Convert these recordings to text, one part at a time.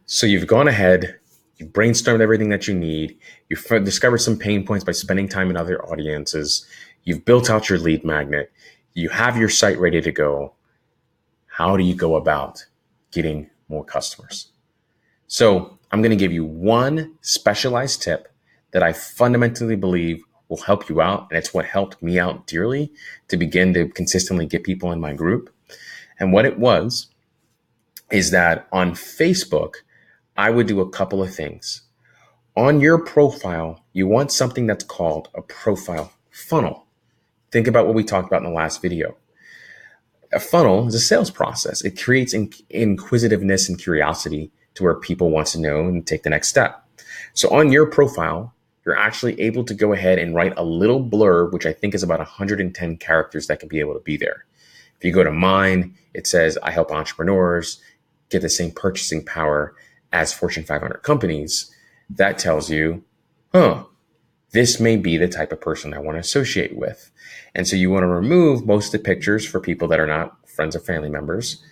So you've gone ahead, you've brainstormed everything that you need, you've discovered some pain points by spending time in other audiences, you've built out your lead magnet, you have your site ready to go. How do you go about getting more customers? So I'm going to give you one specialized tip that I fundamentally believe will help you out. And it's what helped me out dearly to begin to consistently get people in my group. And what it was is that on Facebook, I would do a couple of things. On your profile, you want something that's called a profile funnel. Think about what we talked about in the last video. A funnel is a sales process. It creates inquisitiveness and curiosity to where people want to know and take the next step. So on your profile, you're actually able to go ahead and write a little blurb, which I think is about 110 characters that can be able to be there. If you go to mine, it says, I help entrepreneurs get the same purchasing power as Fortune 500 companies. That tells you, this may be the type of person I want to associate with. And so you want to remove most of the pictures for people that are not friends or family members.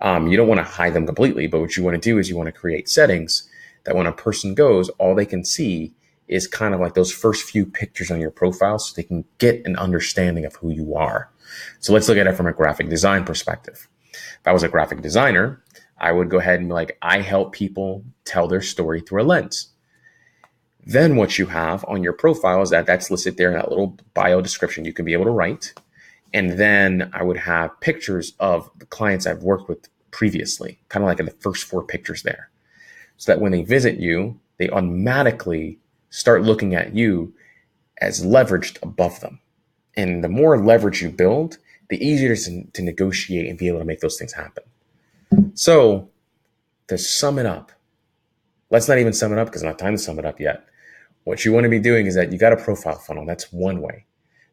You don't want to hide them completely, but what you want to do is you want to create settings that when a person goes, all they can see is kind of like those first few pictures on your profile so they can get an understanding of who you are. So let's look at it from a graphic design perspective. If I was a graphic designer, I would go ahead and be like, I help people tell their story through a lens. Then what you have on your profile is that's listed there in that little bio description you can be able to write. And then I would have pictures of the clients I've worked with previously, kind of like in the first 4 pictures there. So that when they visit you, they automatically start looking at you as leveraged above them. And the more leverage you build, the easier it is to negotiate and be able to make those things happen. So to sum it up, let's not even sum it up because I don't have time to sum it up yet. What you want to be doing is that you got a profile funnel. That's one way.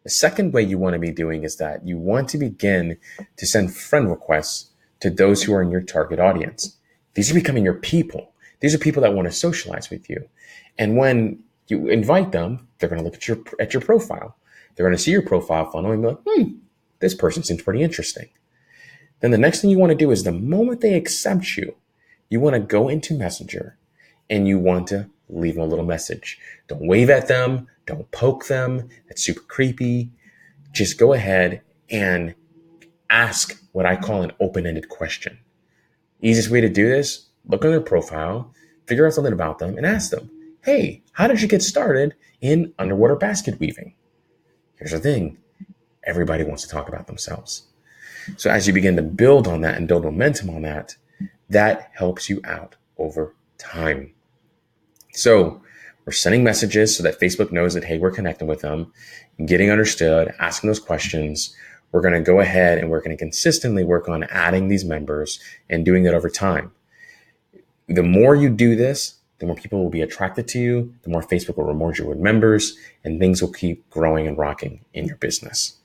The second way you want to be doing is that you want to begin to send friend requests to those who are in your target audience. These are becoming your people. These are people that want to socialize with you. And when you invite them, they're going to look at your profile. They're going to see your profile funnel and be like, this person seems pretty interesting. Then the next thing you want to do is the moment they accept you, you want to go into Messenger and you want to leave them a little message. Don't wave at them. Don't poke them. That's super creepy. Just go ahead and ask what I call an open-ended question. Easiest way to do this, look on their profile, figure out something about them, and ask them, hey, how did you get started in underwater basket weaving? Here's the thing. Everybody wants to talk about themselves. So as you begin to build on that and build momentum on that, that helps you out over time. So we're sending messages so that Facebook knows that, hey, we're connecting with them, getting understood, asking those questions. We're going to go ahead and we're going to consistently work on adding these members and doing it over time. The more you do this, the more people will be attracted to you, the more Facebook will reward you with members, and things will keep growing and rocking in your business.